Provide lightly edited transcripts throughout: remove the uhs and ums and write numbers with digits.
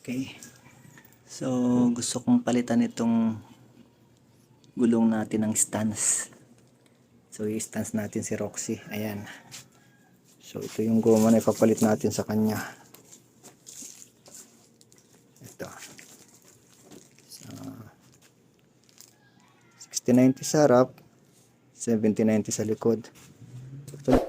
Okay. So, gusto kong palitan itong gulong natin ng stance. So, i-stance natin si Roxy. Ayan. So, ito yung goma na ipapalit natin sa kanya. Ito. So, 60-90 sa harap, 70-90 sa likod. Ito.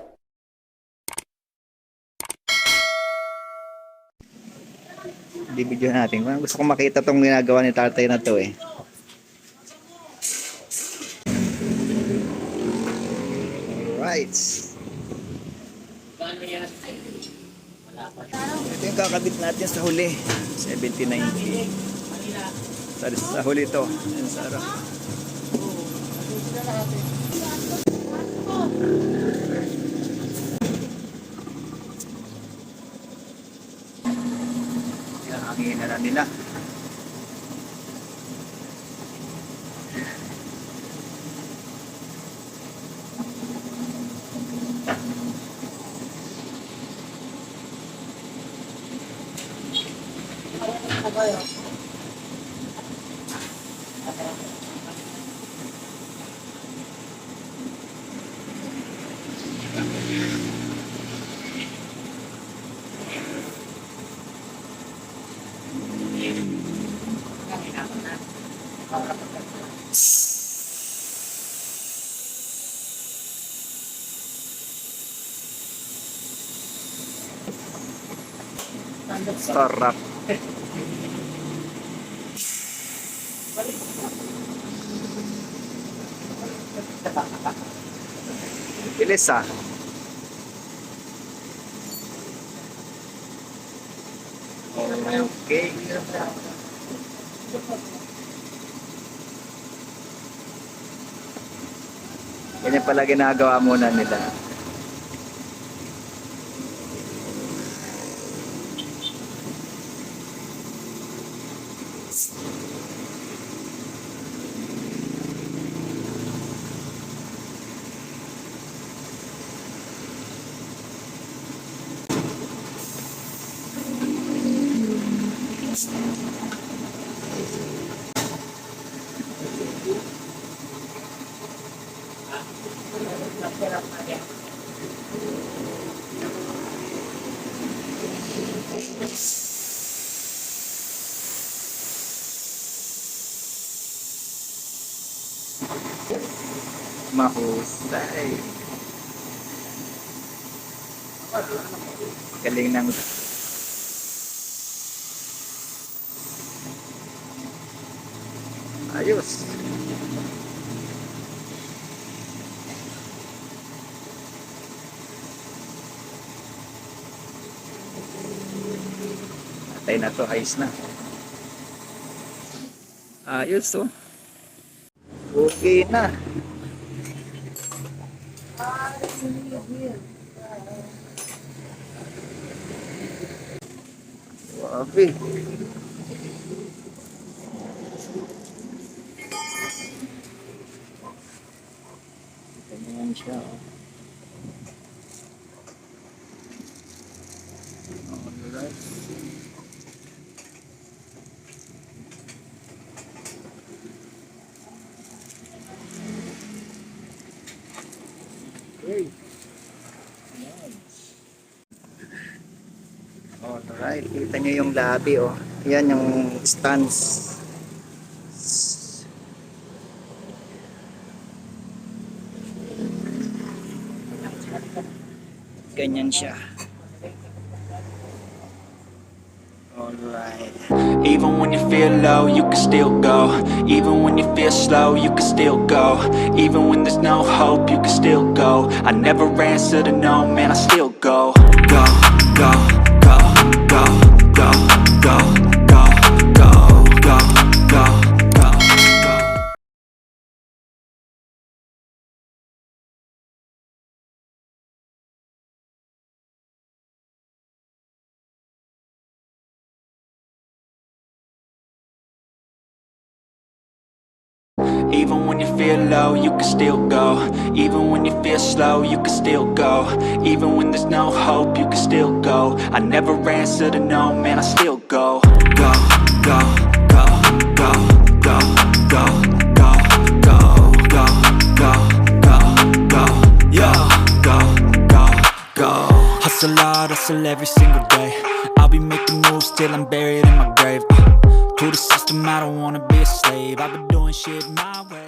Video natin. Gusto kong makita tong ginagawa ni tatay na to eh. Alright. Ito yung kakabit natin sa huli. 70-90. Sa huli to. Ayan, Sarah. Hangin na nila. Sarap. Bilis ah. Okay. Ganyan pala ginagawa muna nila. Mahusay. Galing ng ayos. Atay na to, ayos na. Ayos oh. Okay na. Wabi. Ganyan siya. Alright. Okay. Alright, kita nyo yung labi oh. Yan yung stance. Ganyan siya. Alright. Even when you feel low, you can still go. Even when you feel slow, you can still go. Even when there's no hope, you can still go. I never answer to no, man, I still go. Go, go, go, go, go, go, go, go, go, go, go, go. Even when you feel low, you can still go. Even when you feel slow, you can still go. Even when there's no hope, you can still go. I never answer to no, man, I still go. Go, go, go, go, go, go, go, go, go, go, go, go, yo, go, go, go. Hustle hard, hustle every single day. I'll be making moves till I'm buried in my grave. To the system, I don't wanna be a slave. I've been doing shit my way.